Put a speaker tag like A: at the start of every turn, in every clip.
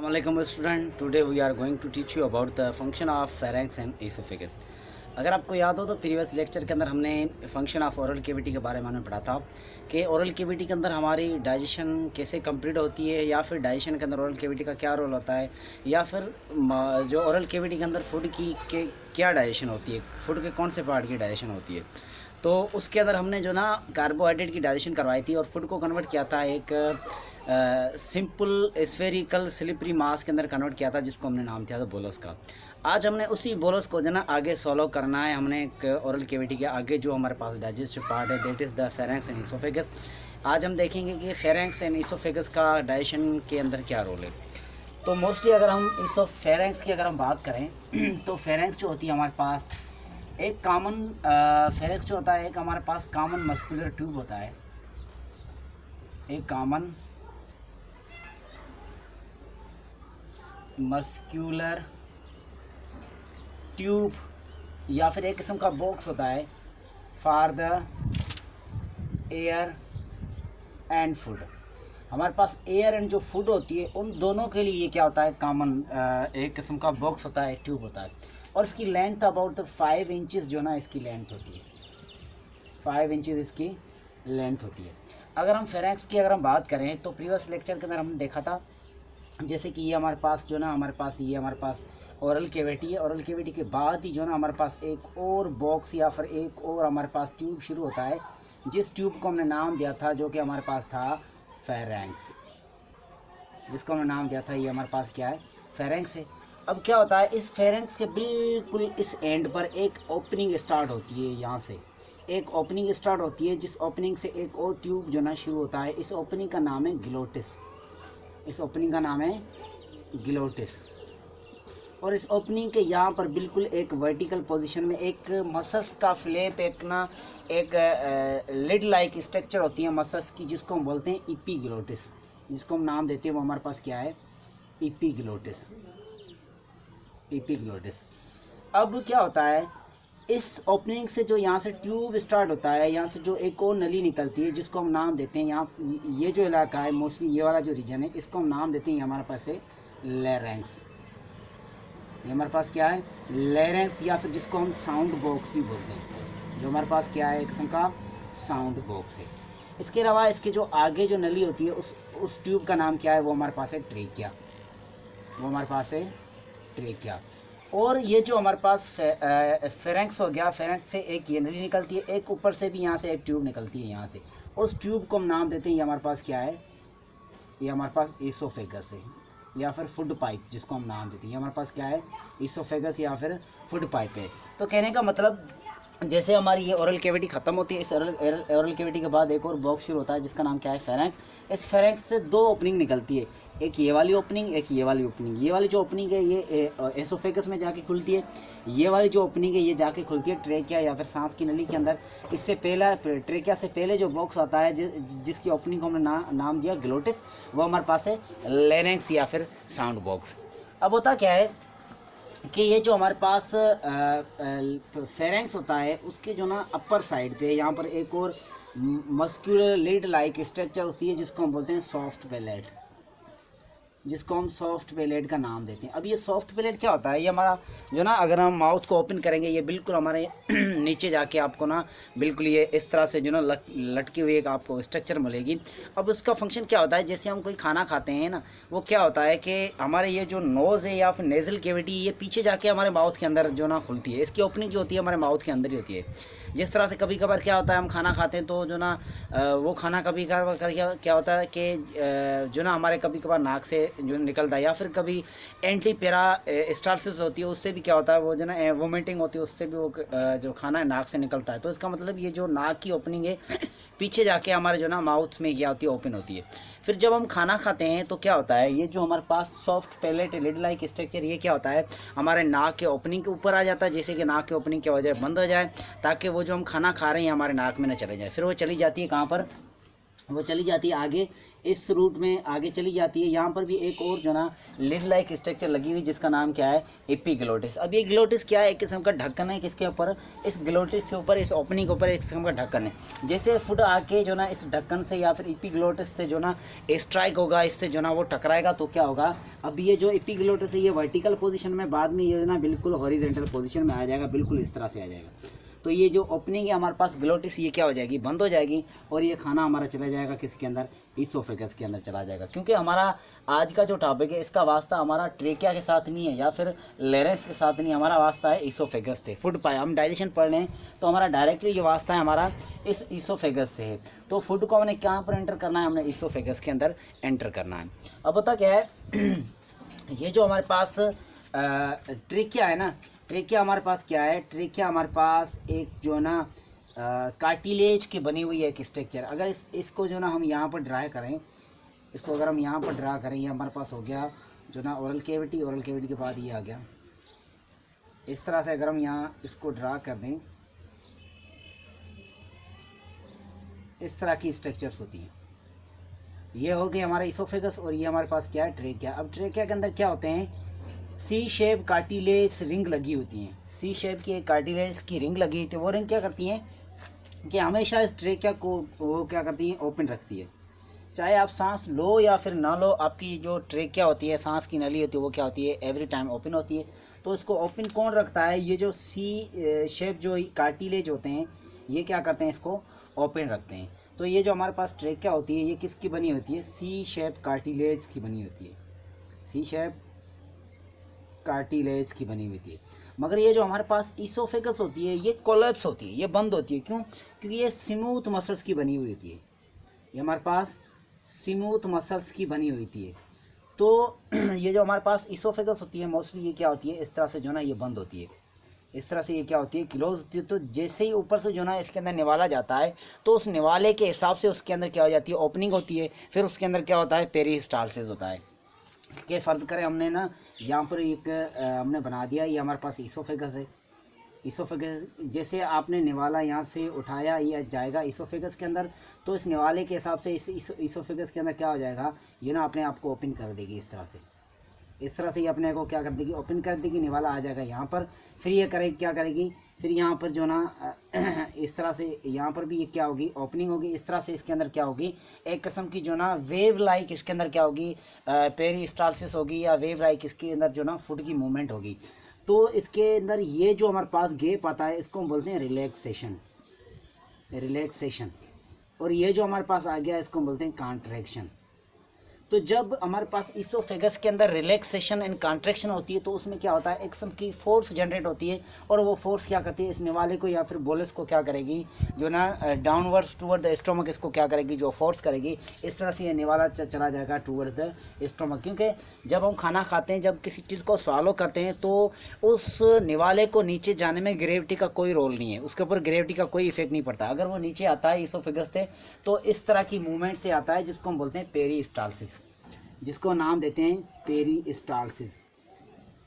A: Assalamualaikum student. Today we are going to teach you about the function of pharynx and esophagus. अगर आपको याद हो तो previous lecture के अंदर हमने फंक्शन ऑफ ओरल कैविटी के बारे में हमने पढ़ा था कि ओरल कैविटी के अंदर हमारी डाइजेशन कैसे कंप्लीट होती है, या फिर डाइजेशन के अंदर ओरल कैविटी का क्या रोल होता है, या फिर जो ओरल कैविटी के अंदर फूड की क्या डाइजेशन होती है, फूड के कौन से पार्ट की डाइजेशन होती है। तो उसके अंदर हमने जो ना कार्बोहाइड्रेट की डाइजेशन करवाई थी और फूड को कन्वर्ट किया था एक सिंपल स्फेरिकल स्लिपरी मास के अंदर कन्वर्ट किया था, जिसको हमने नाम दिया था बोलस का। आज हमने उसी बोलस को जो ना आगे सॉल्व करना है। हमने एक ओरल कैविटी के आगे जो हमारे पास डाइजेस्टिव पार्ट है, that is the pharynx and oesophagus. आज हम देखेंगे कि फेरेंक्स एंड इसोफेगस का डाइजेशन के अंदर क्या रोल है। तो मोस्टली अगर हम फेरेंक्स की अगर हम बात करें तो फेरेंक्स जो होती है हमारे पास एक कॉमन फेरेंक्स जो होता है, एक हमारे पास कॉमन मस्कुलर ट्यूब होता है, एक कॉमन मस्क्यूलर ट्यूब या फिर एक किस्म का बॉक्स होता है for the air and food. हमारे पास एयर एंड जो फूड होती है उन दोनों के लिए ये क्या होता है, कॉमन एक किस्म का बॉक्स होता है, ट्यूब होता है। और इसकी लेंथ अबाउट 5 इंचज़ जो ना इसकी लेंथ होती है, 5 इंचज़ इसकी लेंथ होती है। अगर हम फेरेंक्स की अगर हम बात करें तो प्रीवियस लेक्चर के अंदर हमने देखा था जैसे कि ये हमारे पास जो ना ये हमारे पास ओरल कैविटी है। ओरल कैविटी के बाद ही जो ना हमारे पास एक और बॉक्स या फिर एक और हमारे पास ट्यूब शुरू होता है, जिस ट्यूब को हमने नाम दिया था जो कि हमारे पास था फेरेंक्स, जिसको हमने नाम दिया था ये हमारे पास क्या है, फेरेंक्स है। अब क्या होता है, इस फेरेंक्स के बिल्कुल इस एंड पर एक ओपनिंग स्टार्ट होती है, यहाँ से एक ओपनिंग स्टार्ट होती है, जिस ओपनिंग से एक और ट्यूब जो ना शुरू होता है। इस ओपनिंग का नाम है ग्लोटिस, इस ओपनिंग का नाम है ग्लोटिस। और इस ओपनिंग के यहाँ पर बिल्कुल एक वर्टिकल पोजीशन में एक मसल्स का फ्लैप, एक लिड लाइक स्ट्रक्चर होती है मसल्स की, जिसको हम बोलते हैं इपीग्लोटिस, जिसको हम नाम देते हैं वो हमारे पास क्या है, इपीग्लोटिस, इपीग्लोटिस। अब क्या होता है, इस ओपनिंग से जो यहाँ से ट्यूब स्टार्ट होता है, यहाँ से जो एक और नली निकलती है जिसको हम नाम देते हैं, यहाँ ये जो इलाका है मोस्टली ये वाला जो रीजन है, इसको हम नाम देते हैं हमारे पास है लैरिंक्स। ये हमारे पास क्या है, लैरिंक्स, या फिर जिसको हम साउंड बॉक्स भी बोलते हैं, जो हमारे पास क्या है, एक किस्म का साउंड बॉक्स है। इसके अलावा इसके जो आगे जो नली होती है उस ट्यूब का नाम क्या है, वो हमारे पास है ट्रेकिया, वो हमारे पास है ट्रेकिया। और ये जो हमारे पास फेरेंक्स हो गया, फेरेंक्स से एक ये नली निकलती है, एक ऊपर से भी यहाँ से एक ट्यूब निकलती है यहाँ से, उस ट्यूब को हम नाम देते हैं ये हमारे पास क्या है, ये हमारे पास इसोफेगस है या फिर फूड पाइप, जिसको हम नाम देते हैं। ये हमारे पास क्या है, इसोफेगस या फिर फूड पाइप है। तो कहने का मतलब जैसे हमारी ये ओरल कैविटी ख़त्म होती है, इस ओरल कैविटी के बाद एक और बॉक्स शुरू होता है जिसका नाम क्या है, फेरेंक्स। इस फेरेंक्स से दो ओपनिंग निकलती है, एक ये वाली ओपनिंग, एक ये वाली ओपनिंग। ये वाली जो ओपनिंग है ये एसोफेगस में जाके खुलती है, ये वाली जो ओपनिंग है ये जाके खुलती है ट्रेकिया या फिर सांस की नली के अंदर। इससे पहला ट्रेकिया से पहले जो बॉक्स आता है जिसकी ओपनिंग को हमने नाम दिया ग्लोटिस, वो हमारे पास है लैरिंक्स या फिर साउंड बॉक्स। अब होता क्या है कि ये जो हमारे पास फेरेंक्स होता है उसके जो ना अपर साइड पे यहाँ पर एक और मस्क्यूलर लीड लाइक स्ट्रक्चर होती है, जिसको हम बोलते हैं सॉफ्ट पैलेट, जिसको हम सॉफ्ट पैलेट का नाम देते हैं। अब ये सॉफ्ट पैलेट क्या होता है, ये हमारा जो ना अगर हम माउथ को ओपन करेंगे ये बिल्कुल हमारे नीचे जाके आपको ना बिल्कुल ये इस तरह से जो ना लटकी हुई एक आपको स्ट्रक्चर मिलेगी। अब उसका फंक्शन क्या होता है, जैसे हम कोई खाना खाते हैं ना, वो क्या होता है कि हमारे ये जो नोज़ है या फिर नेज़ल कैविटी ये पीछे जाके हमारे माउथ के अंदर जो ना खुलती है, इसकी ओपनिंग जो होती है हमारे माउथ के अंदर ही होती है। जिस तरह से कभी कभार क्या होता है, हम खाना खाते हैं तो जो ना वो खाना कभी कभार क्या होता है कि जो ना हमारे कभी कभार नाक से जो निकलता है, या फिर कभी एंटी पैरा स्टाल्सिस होती है, उससे भी क्या होता है वो जो ना वोमिटिंग होती है, उससे भी वो जो खाना है नाक से निकलता है। तो इसका मतलब ये जो नाक की ओपनिंग है पीछे जाके हमारे जो ना माउथ में क्या होती है, ओपन होती है। फिर जब हम खाना खाते हैं तो क्या होता है, ये जो हमारे पास soft palate lid like structure ये क्या होता है, हमारे नाक के ओपनिंग के ऊपर आ जाता है, जैसे कि नाक के ओपनिंग की वजह बंद हो जाए, ताकि वो जो हम खाना खा रहे हैं हमारे नाक में न चले जाए। फिर वो चली जाती है कहाँ पर, वो चली जाती है आगे, इस रूट में आगे चली जाती है। यहाँ पर भी एक और जो ना लिड लाइक स्ट्रक्चर लगी हुई जिसका नाम क्या है, एपीग्लोटिस। अब ये ग्लोटिस क्या है, एक किस्म का ढक्कन है किसके ऊपर, इस ग्लोटिस के ऊपर, इस ओपनिंग के ऊपर एक किस्म का ढक्कन है। जैसे फुट आके जो ना इस ढक्कन से या फिर एपीग्लोटिस से जो ना स्ट्राइक होगा, इससे जो ना वो टकराएगा तो क्या होगा, अब ये जो एपीग्लोटिस है ये वर्टिकल पोजीशन में, बाद में ये जो ना बिल्कुल हॉरिजॉन्टल पोजीशन में आ जाएगा, बिल्कुल इस तरह से आ जाएगा। तो ये जो ओपनिंग है हमारे पास ग्लोटिस, ये क्या हो जाएगी, बंद हो जाएगी, और ये खाना हमारा चला जाएगा किसके अंदर, ईसोफेगस के अंदर चला जाएगा। क्योंकि हमारा आज का जो टॉपिक है इसका वास्ता हमारा ट्रेकिया के साथ नहीं है या फिर लेरेंस के साथ नहीं, हमारा वास्ता है ईसोफेगस से। फूड पाए हम डाइजेशन पढ़ लें तो हमारा डायरेक्टली जो वास्ता है हमारा इस ईसोफेगस से है। तो फूड को हमने कहाँ पर एंटर करना है, हमने ईसोफेगस के अंदर एंटर करना है। अब पता क्या है ये जो हमारे पास ट्रेकिया है ना, ट्रेकिया हमारे पास क्या है, ट्रेकिया हमारे पास एक जो ना कार्टिलेज की बनी हुई है एक स्ट्रक्चर। अगर इसको जो ना हम यहाँ पर ड्रा करें, इसको अगर हम यहाँ पर ड्रा करें, ये हमारे पास हो गया जो ना ओरल कैविटी, ओरल कैविटी के बाद ये आ गया इस तरह से। अगर हम यहाँ इसको ड्रा कर दें, इस तरह की स्ट्रक्चर्स होती हैं। ये हो गई हमारा इसोफेगस, और ये हमारे पास क्या है, ट्रेकिया। अब ट्रेकिया के अंदर क्या होते हैं, सी शेप कार्टिलेज रिंग लगी होती हैं। सी शेप की एक कार्टिलेज की रिंग लगी होती है। वो रिंग क्या करती हैं कि हमेशा इस ट्रेकिया को वो क्या करती हैं, ओपन रखती है। चाहे आप सांस लो या फिर ना लो, आपकी जो ट्रेकिया होती है, सांस की नली होती है, वो क्या होती है, एवरी टाइम ओपन होती है। तो इसको ओपन कौन रखता है, ये जो सी शेप जो कार्टिलेज होते हैं ये क्या करते हैं, इसको ओपन रखते हैं। तो ये जो हमारे पास ट्रेकिया होती है ये किसकी बनी होती है, सी शेप कार्टिलेज की बनी होती है, सी शेप कार्टिलेज की बनी हुई थी। मगर ये जो हमारे पास ईसोफेगस होती है ये कोलैप्स होती है, ये बंद होती है। क्यों, क्योंकि ये स्मूथ मसल्स की बनी हुई होती है, ये हमारे पास स्मूथ मसल्स की बनी हुई थी। तो ये जो हमारे पास ईसोफेगस होती है मोस्टली ये क्या होती है, इस तरह से जो ना ये बंद होती है, इस तरह से ये क्या होती है, क्लोज होती है। तो जैसे ही ऊपर से जो ना इसके अंदर निवाला जाता है तो उस निवाले के हिसाब से उसके अंदर क्या हो जाती है, ओपनिंग होती है। फिर उसके अंदर क्या होता है, पेरिस्टाल्सिस होता है। कि फ़र्ज़ करें हमने ना यहाँ पर एक हमने बना दिया, ये हमारे पास ईसोफेगस है। ईसोफेगस जैसे आपने निवाला यहाँ से उठाया, ये जाएगा ईसोफेगस के अंदर, तो इस निवाले के हिसाब से इस ईसोफेगस के अंदर क्या हो जाएगा, ये ना अपने आप को ओपन कर देगी इस तरह से। इस तरह से ये अपने को क्या कर देगी, ओपन कर देगी, निवाला आ जाएगा यहाँ पर। फिर ये करेगी क्या करेगी, फिर यहाँ पर जो ना इस तरह से यहाँ पर भी ये क्या होगी, ओपनिंग होगी। इस तरह से इसके अंदर क्या होगी, एक किस्म की जो ना वेव लाइक इसके अंदर क्या होगी, पेरिस्टाल्सिस होगी, या वेव लाइक इसके अंदर जो ना फुट की मूवमेंट होगी। तो इसके अंदर ये जो हमारे पास गैप आता है इसको हम बोलते हैं रिलैक्सेशन, रिलैक्सेशन। और ये जो हमारे पास आ गया इसको हम बोलते हैं कॉन्ट्रैक्शन। तो जब हमारे पास ईसोफेगस के अंदर रिलैक्सेशन एंड कॉन्ट्रैक्शन होती है तो उसमें क्या होता है, एक किस्म की फोर्स जनरेट होती है, और वो फोर्स क्या करती है, इस निवाले को या फिर बोलस को क्या करेगी, जो ना डाउनवर्ड्स टूवर्ड द स्टोमक इसको क्या करेगी, जो फोर्स करेगी। इस तरह से ये निवाला चला जाएगा टूवर्ड द स्टोमक। क्योंकि जब हम खाना खाते हैं, जब किसी चीज़ को स्वालो करते हैं तो उस निवाले को नीचे जाने में ग्रेविटी का कोई रोल नहीं है, उसके ऊपर ग्रेविटी का कोई इफेक्ट नहीं पड़ता। अगर वो नीचे आता है ईसोफेगस से तो इस तरह की मूवमेंट से आता है, जिसको हम बोलते हैं पेरिस्टाल्सिस, जिसको नाम देते हैं पेरिस्टाल्सिस।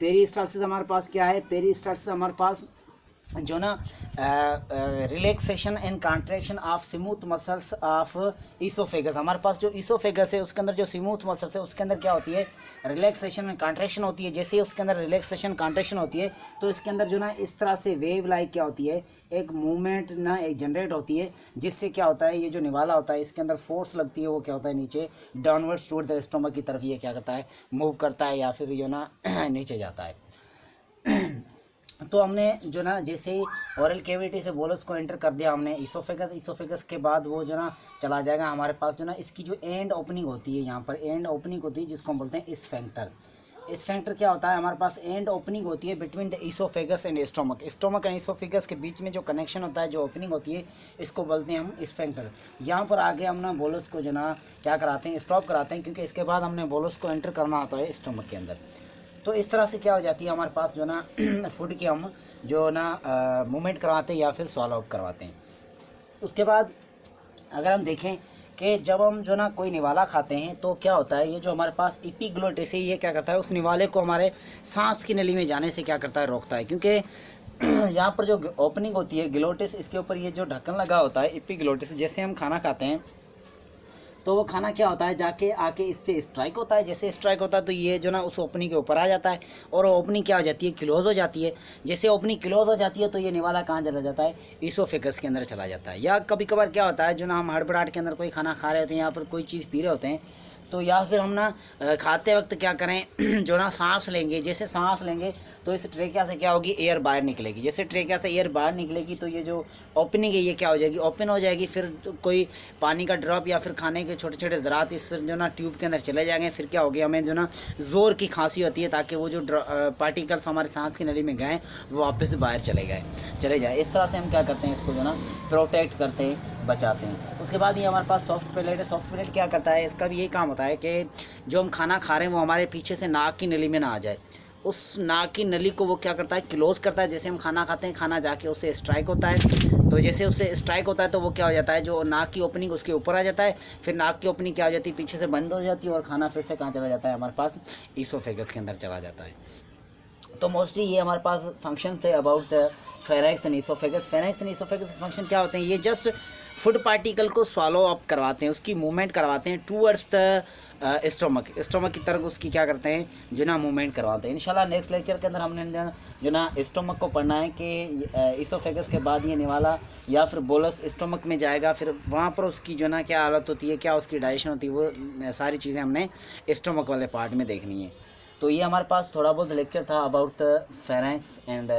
A: पेरिस्टाल्सिस हमारे पास क्या है, पेरिस्टाल्सिस हमारे पास जो ना relaxation and contraction of smooth muscles of oesophagus. हमारे पास जो ईसोफेगस है उसके अंदर जो स्मूथ मसल्स है उसके अंदर क्या होती है, रिलैक्सेशन एंड कॉन्ट्रैक्शन होती है। जैसे ही उसके अंदर रिलैक्सेशन कॉन्ट्रैक्शन होती है तो इसके अंदर जो ना इस तरह से वेव लाइक क्या होती है, एक मूवमेंट ना एक जनरेट होती है, जिससे क्या होता है, ये जो निवाला होता है इसके अंदर फोर्स लगती है, वो क्या होता है, नीचे डाउनवर्ड्स टुवर्ड द स्टोमक की तरफ ये क्या करता है, मूव करता है, या फिर जो ना नीचे जाता है। तो हमने जो ना जैसे ही ओरल कैविटी से बोलस को एंटर कर दिया हमने ईसोफेगस, ईसोफेगस के बाद वो जो ना चला जाएगा हमारे पास जो ना इसकी जो एंड ओपनिंग होती है, यहाँ पर एंड ओपनिंग होती है जिसको हम बोलते हैं स्फिंक्टर। स्फिंक्टर क्या होता है, हमारे पास एंड ओपनिंग होती है between the oesophagus and stomach. Stomach and oesophagus के बीच में जो कनेक्शन होता है, जो ओपनिंग होती है, इसको बोलते हैं हम स्फिंक्टर। यहाँ पर आगे हम ना बोलस को जो ना क्या कराते हैं, स्टॉप कराते हैं, क्योंकि इसके बाद हमने बोलस को एंटर करना होता है स्टोमक के अंदर। तो इस तरह से क्या हो जाती है हमारे पास जो ना फूड की हम जो ना मूवमेंट करवाते हैं या फिर स्वॉलो अप करवाते हैं। उसके बाद अगर हम देखें कि जब हम जो ना कोई निवाला खाते हैं तो क्या होता है, ये जो हमारे पास एपिग्लोटिस है ये क्या करता है, उस निवाले को हमारे सांस की नली में जाने से क्या करता है, रोकता है। क्योंकि यहाँ पर जो ओपनिंग होती है ग्लोटिस, इसके ऊपर ये जो ढक्कन लगा होता है एपिग्लोटिस, जैसे हम खाना खाते हैं तो वो खाना क्या होता है, जाके आके इससे स्ट्राइक होता है। जैसे स्ट्राइक होता है तो ये जो ना उस ओपनिंग के ऊपर आ जाता है और ओपनिंग क्या हो जाती है, क्लोज हो जाती है। जैसे ओपनिंग क्लोज हो जाती है तो ये निवाला कहाँ चला जाता है, ईसोफेगस के अंदर चला जाता है। या कभी कभार क्या होता है, जो ना हम हड़बड़ाहट के अंदर कोई खाना खा रहे होते हैं या फिर कोई चीज़ पी रहे होते हैं, तो या फिर हम ना खाते वक्त क्या करें जो ना सांस लेंगे, जैसे सांस लेंगे तो इस ट्रेकिया से क्या होगी, एयर बाहर निकलेगी। जैसे ट्रेकिया से एयर बाहर निकलेगी तो ये जो ओपनिंग है ये क्या हो जाएगी, ओपन हो जाएगी। फिर कोई पानी का ड्रॉप या फिर खाने के छोटे छोटे ज़रात इस जो ना ट्यूब के अंदर चले जाएंगे। फिर क्या होगी, हमें जो ना ज़ोर की खांसी होती है, ताकि वो जो पार्टिकल्स हमारे सांस की नली में गए वो वापस बाहर चले जाए। इस तरह से हम क्या करते हैं, इसको जो ना प्रोटेक्ट करते हैं, बचाते हैं। उसके बाद ये हमारे पास सॉफ्ट पैलेट है। सॉफ्ट पैलेट क्या करता है, इसका भी यही काम होता है कि जो हम खाना खा रहे हैं वो हमारे पीछे से नाक की नली में ना आ जाए। उस नाक की नली को वो क्या करता है, क्लोज करता है। जैसे हम खाना खाते हैं, खाना जाके उससे स्ट्राइक होता है, तो जैसे उससे स्ट्राइक होता है तो वो क्या हो जाता है, जो नाक की ओपनिंग उसके ऊपर आ जाता है। फिर नाक की ओपनिंग क्या हो जाती है, पीछे से बंद हो जाती है और खाना फिर से कहाँ चला जाता है, हमारे पास ईसोफेगस के अंदर चला जाता है। तो मोस्टली ये हमारे पास फंक्शन थे about Farex and oesophagus. Farex and oesophagus के फंक्शन क्या होते हैं, ये जस्ट फूड पार्टिकल को स्वालो अप करवाते हैं, उसकी मूवमेंट करवाते हैं टूवर्ड्स द स्टोमक की तरफ उसकी क्या करते हैं, जो ना मूवमेंट करवाते हैं। इंशाल्लाह नेक्स्ट लेक्चर के अंदर हमने जो ना स्टोमक को पढ़ना है कि ईसोफेगस के बाद ये निवाला या फिर बोलस स्टोमक में जाएगा, फिर वहाँ पर उसकी जो ना क्या हालत होती है, क्या उसकी डाइजेशन होती है, वो सारी चीज़ें हमने स्टोमक वाले पार्ट में देखनी है। तो ये हमारे पास थोड़ा बहुत लेक्चर था अबाउट फेरेंक्स एंड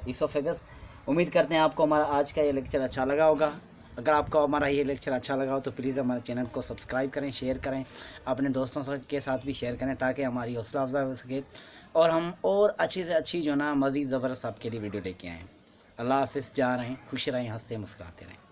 A: ईसोफेगस। उम्मीद करते हैं आपको हमारा आज का ये लेक्चर अच्छा लगा होगा। अगर आपको हमारा ये लेक्चर अच्छा लगा हो तो प्लीज़ हमारे चैनल को सब्सक्राइब करें, शेयर करें, अपने दोस्तों के साथ भी शेयर करें, ताकि हमारी हौसला अफजाई हो सके और हम और अच्छी से अच्छी जो ना मज़ीद ज़बरदस्त आपके लिए वीडियो लेके आएँ। अल्लाह हाफ़िज़। जा रहे हैं, खुश रहें, हंसते मुस्कुराते रहें।